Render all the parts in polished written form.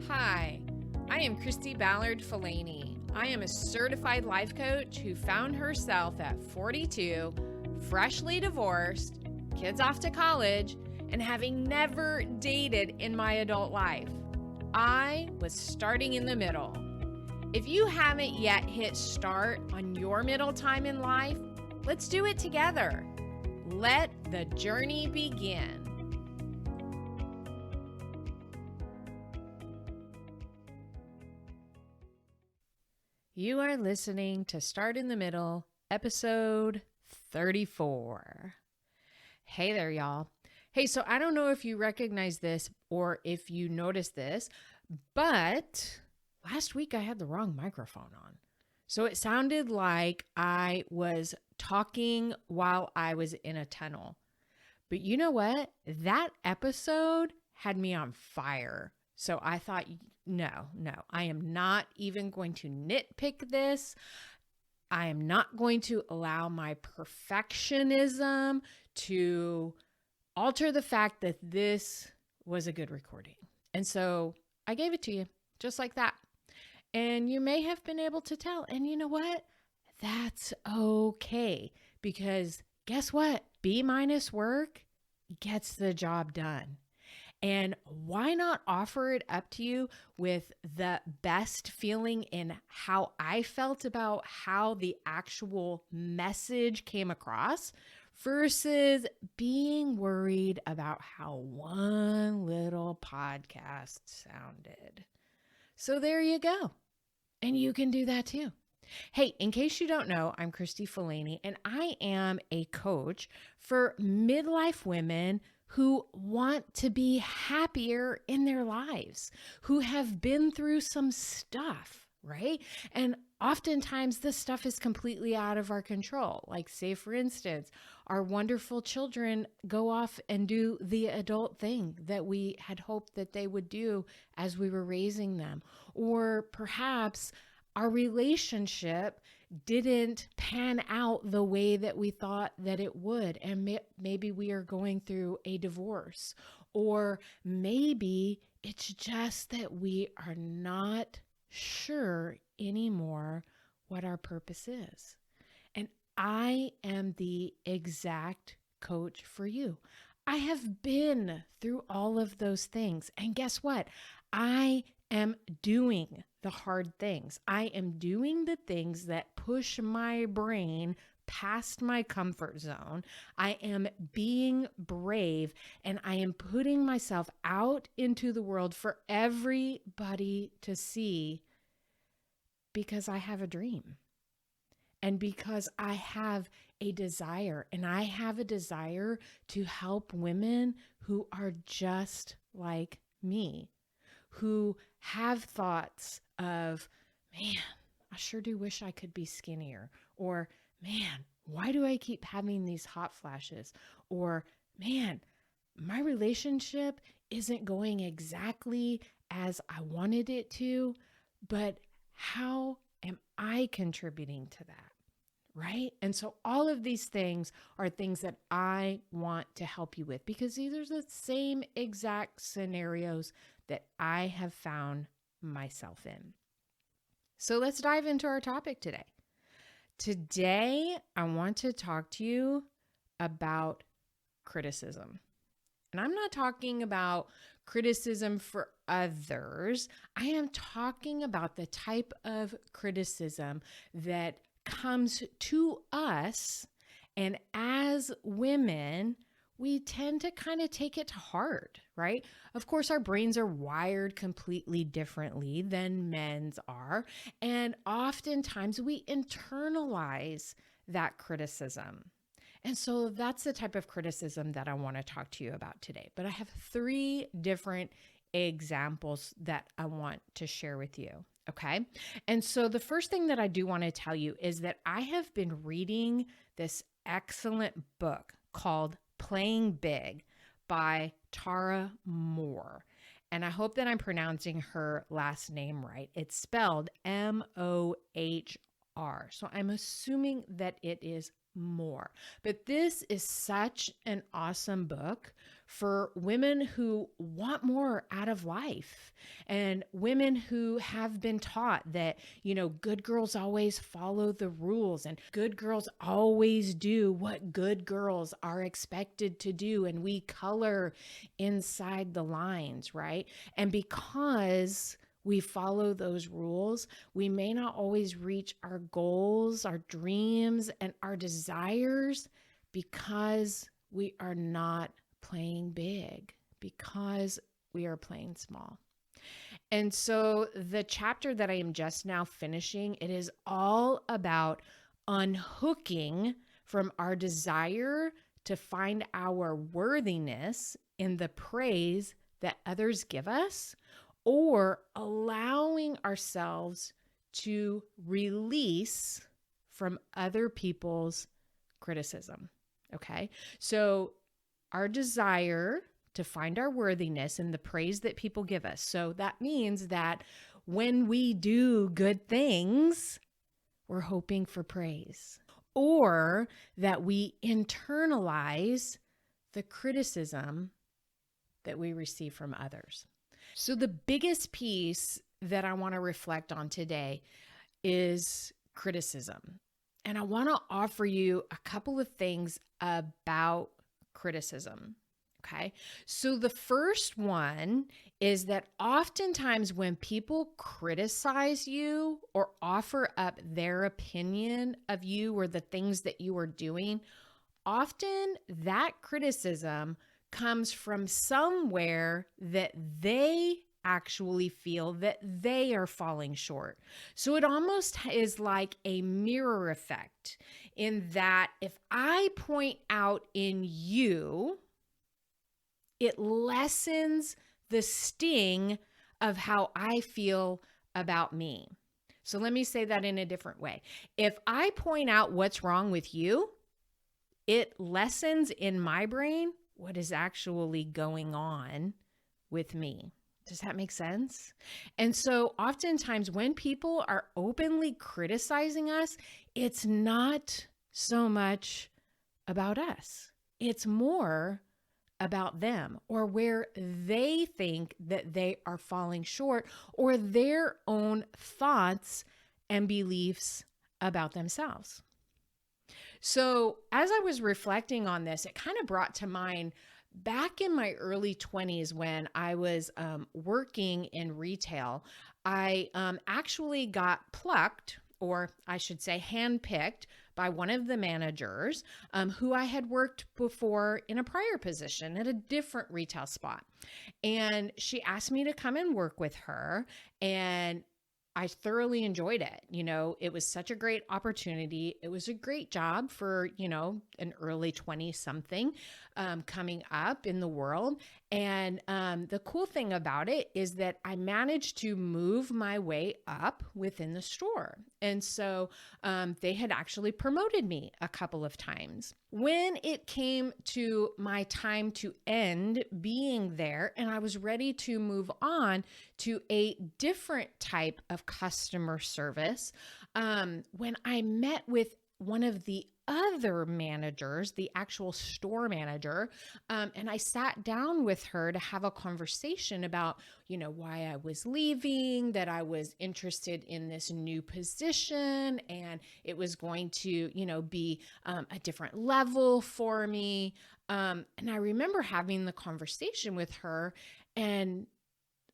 Hi, I am Christy Ballard Fellaini. I am a certified life coach who found herself at 42, freshly divorced, kids off to college, and having never dated in my adult life. I was starting in the middle. If you haven't yet hit start on your middle time in life, let's do it together. Let the journey begin. You are listening to Start in the Middle, episode 34. Hey there, y'all. Hey, so I don't know if you recognize this or if you noticed this, but last week I had the wrong microphone on. So it sounded like I was talking while I was in a tunnel. But you know what? That episode had me on fire. So I thought, no, I am not even going to nitpick this. I am not going to allow my perfectionism to alter the fact that this was a good recording. And so I gave it to you just like that. And you may have been able to tell. And you know what? That's okay. Because guess what? B- work gets the job done. And why not offer it up to you with the best feeling in how I felt about how the actual message came across versus being worried about how one little podcast sounded. So there you go. And you can do that too. Hey, in case you don't know, I'm Christy Fellaini, and I am a coach for midlife women who want to be happier in their lives, who have been through some stuff, right? And oftentimes this stuff is completely out of our control. Like, say, for instance, our wonderful children go off and do the adult thing that we had hoped that they would do as we were raising them. Or perhaps our relationship didn't pan out the way that we thought that it would. And maybe we are going through a divorce, or maybe it's just that we are not sure anymore what our purpose is. And I am the exact coach for you. I have been through all of those things. And guess what? I am doing the hard things. I am doing the things that push my brain past my comfort zone. I am being brave, and I am putting myself out into the world for everybody to see, because I have a dream and because I have a desire, and I have a desire to help women who are just like me, who have thoughts of, man, I sure do wish I could be skinnier. Or, man, why do I keep having these hot flashes? Or, man, my relationship isn't going exactly as I wanted it to, but how am I contributing to that? Right? And so all of these things are things that I want to help you with, because these are the same exact scenarios that I have found myself in. So let's dive into our topic today. Today, I want to talk to you about criticism. And I'm not talking about criticism for others. I am talking about the type of criticism that comes to us, and as women, we tend to kind of take it to heart, right? Of course, our brains are wired completely differently than men's are. And oftentimes we internalize that criticism. And so that's the type of criticism that I want to talk to you about today. But I have 3 different examples that I want to share with you. Okay. And so the first thing that I do want to tell you is that I have been reading this excellent book called Playing Big by Tara Mohr. And I hope that I'm pronouncing her last name right. It's spelled Mohr. So I'm assuming that it is Mohr. But this is such an awesome book for women who want more out of life and women who have been taught that, good girls always follow the rules and good girls always do what good girls are expected to do. And we color inside the lines, right? And because we follow those rules, we may not always reach our goals, our dreams, and our desires because we are not playing big, because we are playing small. And so the chapter that I am just now finishing, it is all about unhooking from our desire to find our worthiness in the praise that others give us, or allowing ourselves to release from other people's criticism. Okay. So our desire to find our worthiness in the praise that people give us. So that means that when we do good things, we're hoping for praise, or that we internalize the criticism that we receive from others. So the biggest piece that I want to reflect on today is criticism. And I want to offer you a couple of things about criticism. Okay. So the first one is that oftentimes when people criticize you or offer up their opinion of you or the things that you are doing, often that criticism comes from somewhere that they actually feel that they are falling short. So it almost is like a mirror effect in that if I point out in you, it lessens the sting of how I feel about me. So let me say that in a different way. If I point out what's wrong with you, it lessens in my brain what is actually going on with me. Does that make sense? And so oftentimes when people are openly criticizing us, it's not so much about us. It's more about them or where they think that they are falling short or their own thoughts and beliefs about themselves. So as I was reflecting on this, it kind of brought to mind back in my early 20s when I was working in retail. I actually got plucked, or I should say handpicked, by one of the managers who I had worked before in a prior position at a different retail spot. And she asked me to come and work with her, and I thoroughly enjoyed it. It was such a great opportunity. It was a great job for, an early 20 something coming up in the world. And the cool thing about it is that I managed to move my way up within the store. And so they had actually promoted me a couple of times. When it came to my time to end being there and I was ready to move on to a different type of customer service, when I met with one of the other managers, the actual store manager, and I sat down with her to have a conversation about, why I was leaving, that I was interested in this new position, and it was going to, be a different level for me. And I remember having the conversation with her, and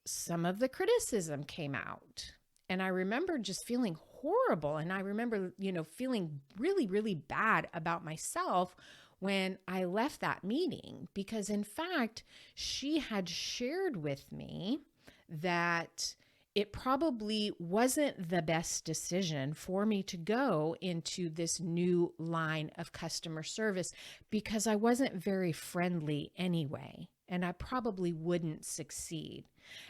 some of the criticism came out. And I remember just feeling horrible. And I remember, feeling really, really bad about myself when I left that meeting, because in fact, she had shared with me that it probably wasn't the best decision for me to go into this new line of customer service because I wasn't very friendly anyway, and I probably wouldn't succeed.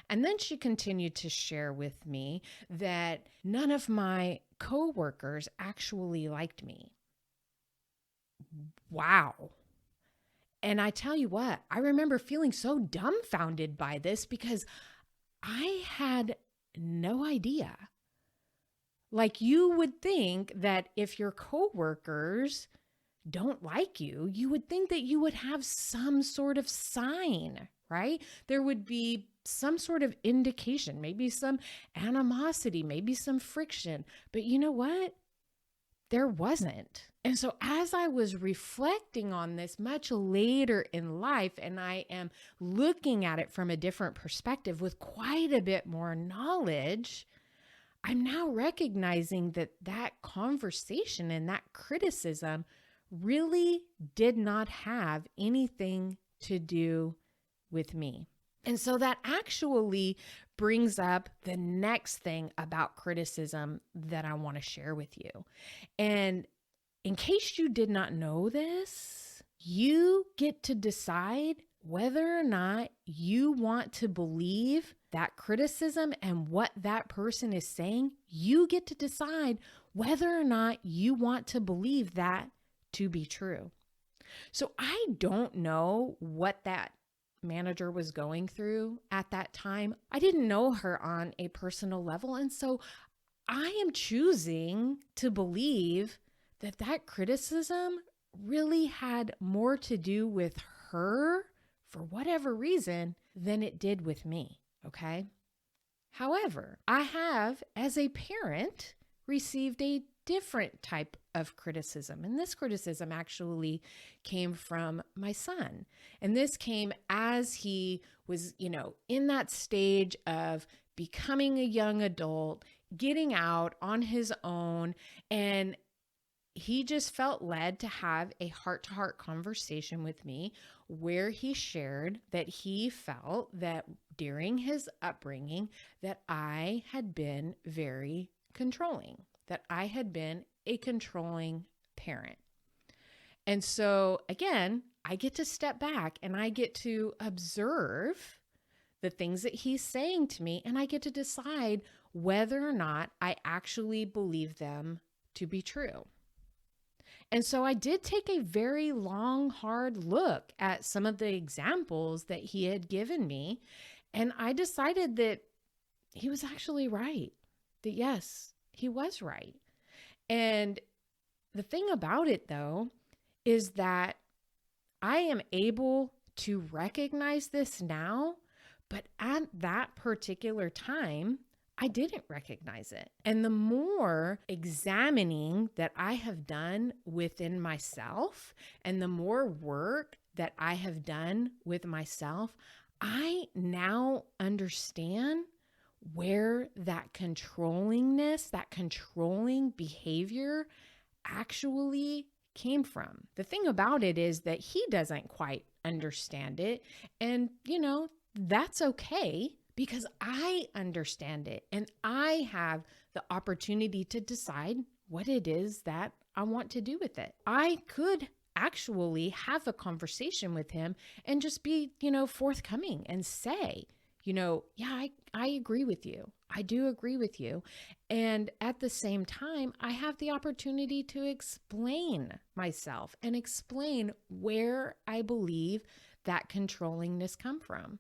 And then she continued to share with me that none of my coworkers actually liked me. Wow. And I tell you what, I remember feeling so dumbfounded by this because I had no idea. Like, you would think that if your coworkers don't like you, you would think that you would have some sort of sign, right? There would be some sort of indication, maybe some animosity, maybe some friction. But you know what? There wasn't. And so as I was reflecting on this much later in life, and I am looking at it from a different perspective with quite a bit more knowledge, I'm now recognizing that that conversation and that criticism really did not have anything to do with me. And so that actually brings up the next thing about criticism that I want to share with you. And in case you did not know this, you get to decide whether or not you want to believe that criticism and what that person is saying. You get to decide whether or not you want to believe that to be true. So I don't know what that manager was going through at that time. I didn't know her on a personal level. And so I am choosing to believe that that criticism really had more to do with her for whatever reason than it did with me. Okay. However, I have, as a parent, received a different type of criticism. And this criticism actually came from my son. And this came as he was, in that stage of becoming a young adult, getting out on his own. And he just felt led to have a heart-to-heart conversation with me where he shared that he felt that during his upbringing that I had been very controlling, that I had been a controlling parent. And so again, I get to step back and I get to observe the things that he's saying to me, and I get to decide whether or not I actually believe them to be true. And so I did take a very long, hard look at some of the examples that he had given me, and I decided that he was actually right, that yes, he was right. And the thing about it, though, is that I am able to recognize this now, but at that particular time, I didn't recognize it. And the more examining that I have done within myself and the more work that I have done with myself, I now understand where that controllingness, that controlling behavior actually came from. The thing about it is that he doesn't quite understand it. And, that's okay because I understand it and I have the opportunity to decide what it is that I want to do with it. I could actually have a conversation with him and just be, forthcoming and say, yeah, I agree with you. I do agree with you. And at the same time, I have the opportunity to explain myself and explain where I believe that controllingness come from.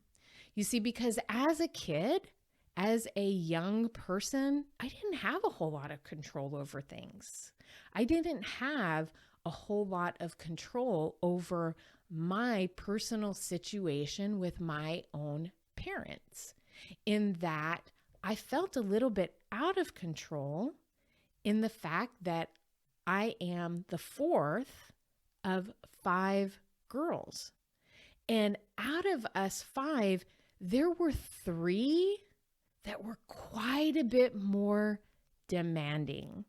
You see, because as a kid, as a young person, I didn't have a whole lot of control over things. I didn't have a whole lot of control over my personal situation with my own parents, in that I felt a little bit out of control in the fact that I am the fourth of 5 girls. And out of us 5, there were 3 that were quite a bit more demanding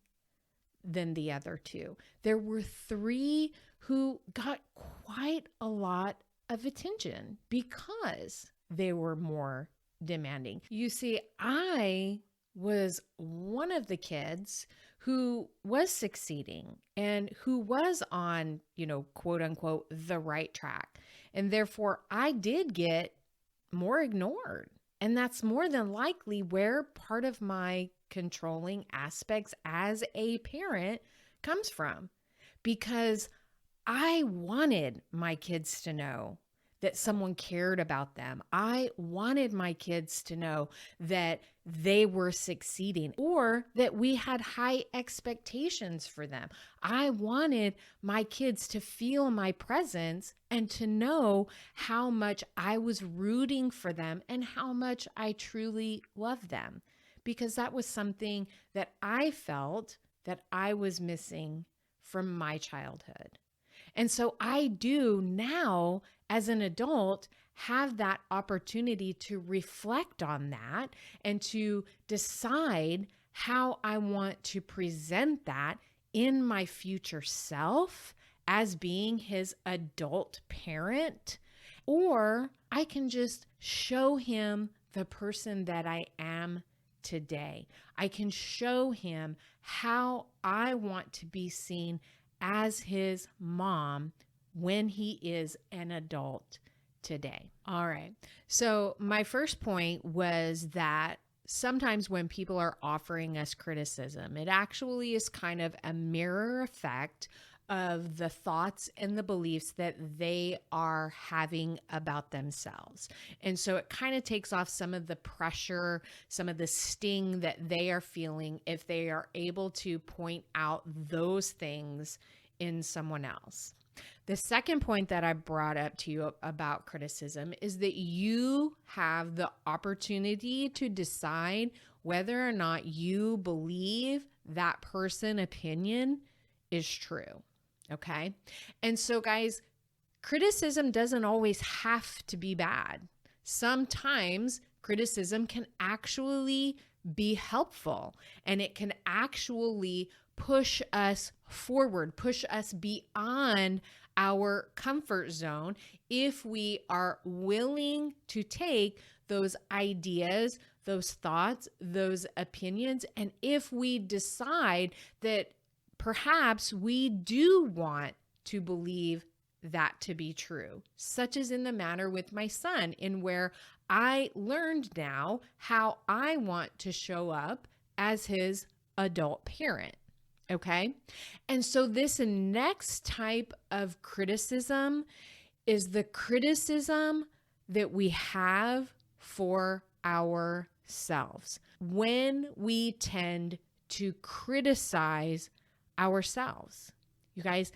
than the other 2. There were 3 who got quite a lot of attention because they were more demanding. You see, I was one of the kids who was succeeding and who was on, quote unquote, the right track. And therefore I did get more ignored. And that's more than likely where part of my controlling aspects as a parent comes from, because I wanted my kids to know that someone cared about them. I wanted my kids to know that they were succeeding or that we had high expectations for them. I wanted my kids to feel my presence and to know how much I was rooting for them and how much I truly loved them, because that was something that I felt that I was missing from my childhood. And so I do now, as an adult, have that opportunity to reflect on that and to decide how I want to present that in my future self as being his adult parent. Or I can just show him the person that I am today. I can show him how I want to be seen as his mom when he is an adult today. All right. So my first point was that sometimes when people are offering us criticism, it actually is kind of a mirror effect of the thoughts and the beliefs that they are having about themselves. And so it kind of takes off some of the pressure, some of the sting that they are feeling if they are able to point out those things in someone else. The second point that I brought up to you about criticism is that you have the opportunity to decide whether or not you believe that person's opinion is true. Okay. And so, guys, criticism doesn't always have to be bad. Sometimes criticism can actually be helpful, and it can actually push us forward, push us beyond our comfort zone if we are willing to take those ideas, those thoughts, those opinions, and if we decide that perhaps we do want to believe that to be true, such as in the matter with my son, in where I learned now how I want to show up as his adult parent. Okay. And so this next type of criticism is the criticism that we have for ourselves when we tend to criticize ourselves. You guys,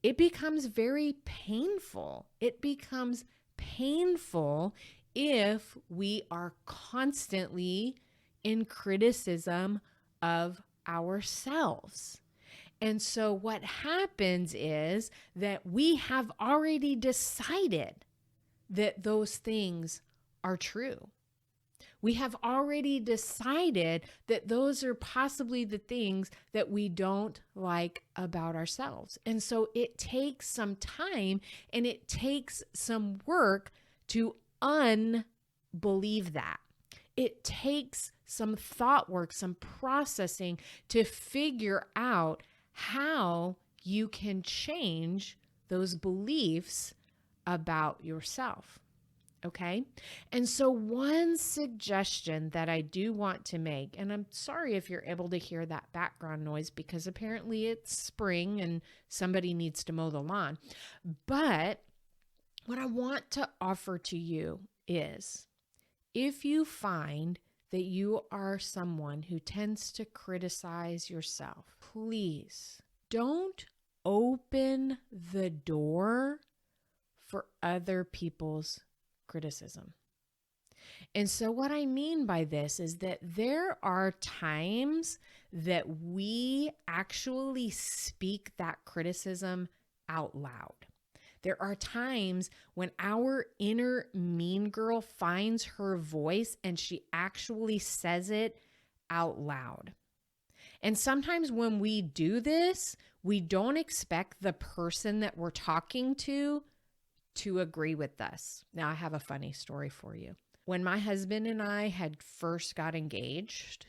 it becomes very painful. It becomes painful if we are constantly in criticism of ourselves. And so what happens is that we have already decided that those things are true. We have already decided that those are possibly the things that we don't like about ourselves. And so it takes some time and it takes some work to unbelieve that. It takes some thought work, some processing to figure out how you can change those beliefs about yourself. Okay. And so one suggestion that I do want to make, and I'm sorry if you're able to hear that background noise because apparently it's spring and somebody needs to mow the lawn. But what I want to offer to you is if you find that you are someone who tends to criticize yourself, please don't open the door for other people's criticism. And so what I mean by this is that there are times that we actually speak that criticism out loud. There are times when our inner mean girl finds her voice and she actually says it out loud. And sometimes when we do this, we don't expect the person that we're talking to agree with us. Now, I have a funny story for you. When my husband and I had first got engaged,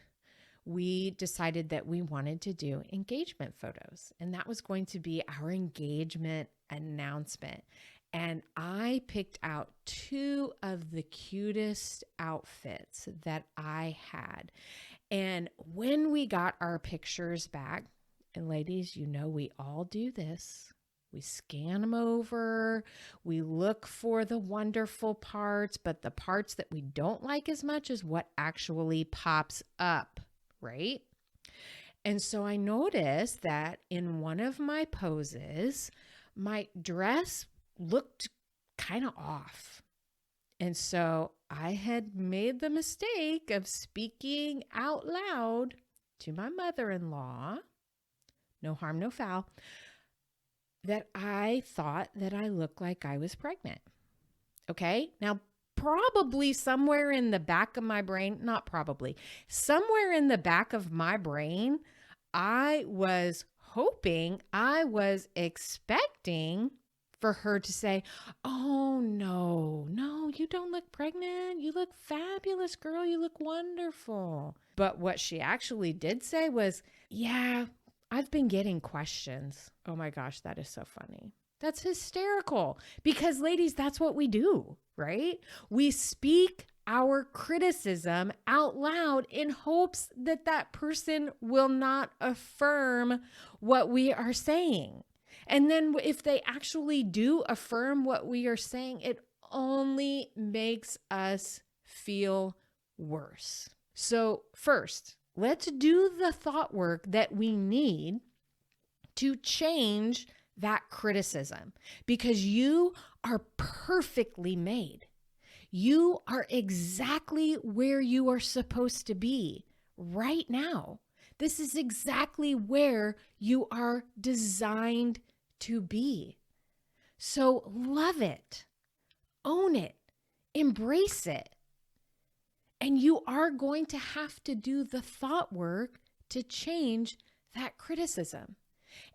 we decided that we wanted to do engagement photos, and that was going to be our engagement announcement. And I picked out two of the cutest outfits that I had. And when we got our pictures back, and ladies, you know, we all do this. We scan them over. We look for the wonderful parts, but the parts that we don't like as much is what actually pops up, right? And so I noticed that in one of my poses, my dress looked kind of off. And so I had made the mistake of speaking out loud to my mother-in-law, no harm, no foul, that I thought that I looked like I was pregnant. Okay. Now, probably somewhere in the back of my brain, not probably, somewhere in the back of my brain, I was hoping, I was expecting for her to say, oh, no, you don't look pregnant. You look fabulous, girl. You look wonderful. But what she actually did say was, yeah, I've been getting questions. Oh my gosh, that is so funny. That's hysterical because, ladies, that's what we do, right? We speak our criticism out loud in hopes that that person will not affirm what we are saying. And then if they actually do affirm what we are saying, it only makes us feel worse. So first, let's do the thought work that we need to change that criticism, because you are perfectly made. You are exactly where you are supposed to be right now. This is exactly where you are designed to be. So love it, own it, embrace it. And you are going to have to do the thought work to change that criticism.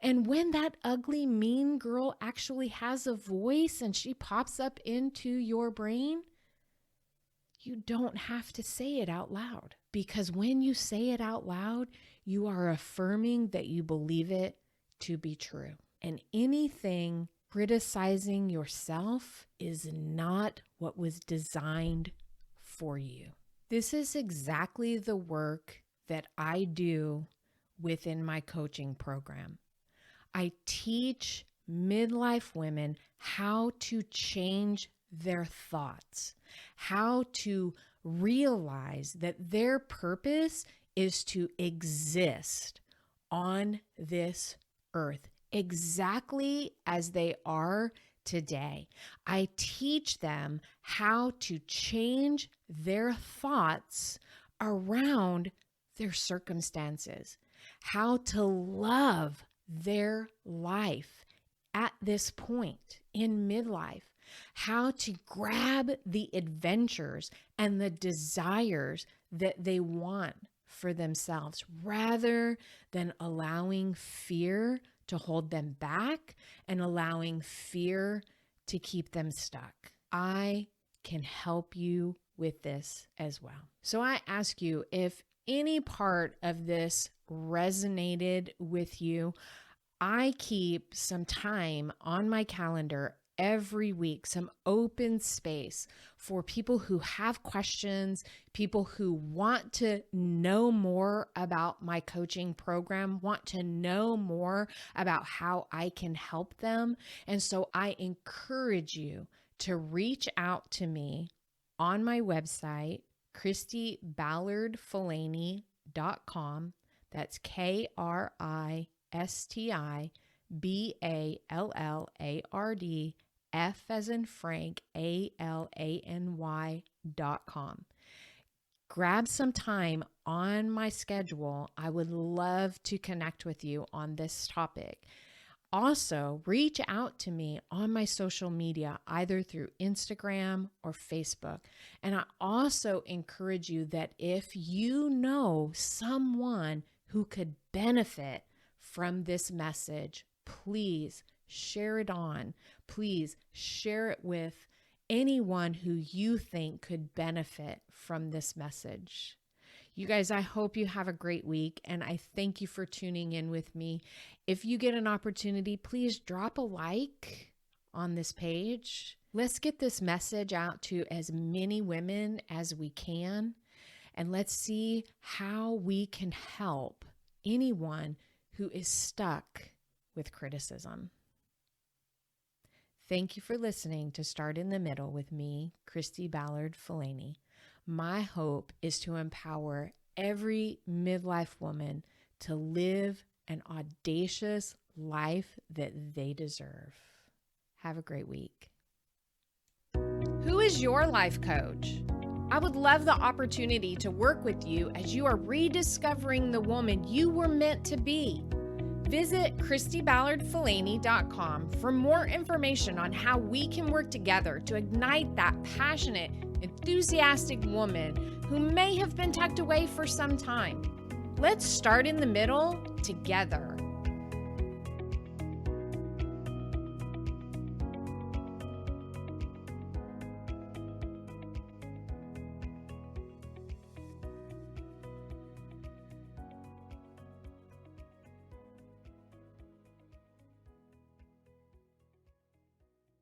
And when that ugly, mean girl actually has a voice and she pops up into your brain, you don't have to say it out loud. Because when you say it out loud, you are affirming that you believe it to be true. And anything criticizing yourself is not what was designed for you. This is exactly the work that I do within my coaching program. I teach midlife women how to change their thoughts, how to realize that their purpose is to exist on this earth exactly as they are today. I teach them how to change their thoughts around their circumstances, how to love their life at this point in midlife, how to grab the adventures and the desires that they want for themselves rather than allowing fear to hold them back and allowing fear to keep them stuck. I can help you with this as well. So I ask you, if any part of this resonated with you, I keep some time on my calendar every week, some open space for people who have questions, people who want to know more about my coaching program, want to know more about how I can help them. And so I encourage you to reach out to me on my website, KristiBallardFullaney.com. That's KristiBallard, F as in Frank, ALANY.com. Grab some time on my schedule. I would love to connect with you on this topic. Also, reach out to me on my social media, either through Instagram or Facebook. And I also encourage you that if you know someone who could benefit from this message, please share it on. Please share it with anyone who you think could benefit from this message. You guys, I hope you have a great week, and I thank you for tuning in with me. If you get an opportunity, please drop a like on this page. Let's get this message out to as many women as we can, and let's see how we can help anyone who is stuck with criticism. Thank you for listening to Start in the Middle with me, Christy Ballard Fellaini. My hope is to empower every midlife woman to live an audacious life that they deserve. Have a great week. Who is your life coach? I would love the opportunity to work with you as you are rediscovering the woman you were meant to be. Visit ChristyBallardFellaini.com for more information on how we can work together to ignite that passionate, enthusiastic woman who may have been tucked away for some time. Let's start in the middle together.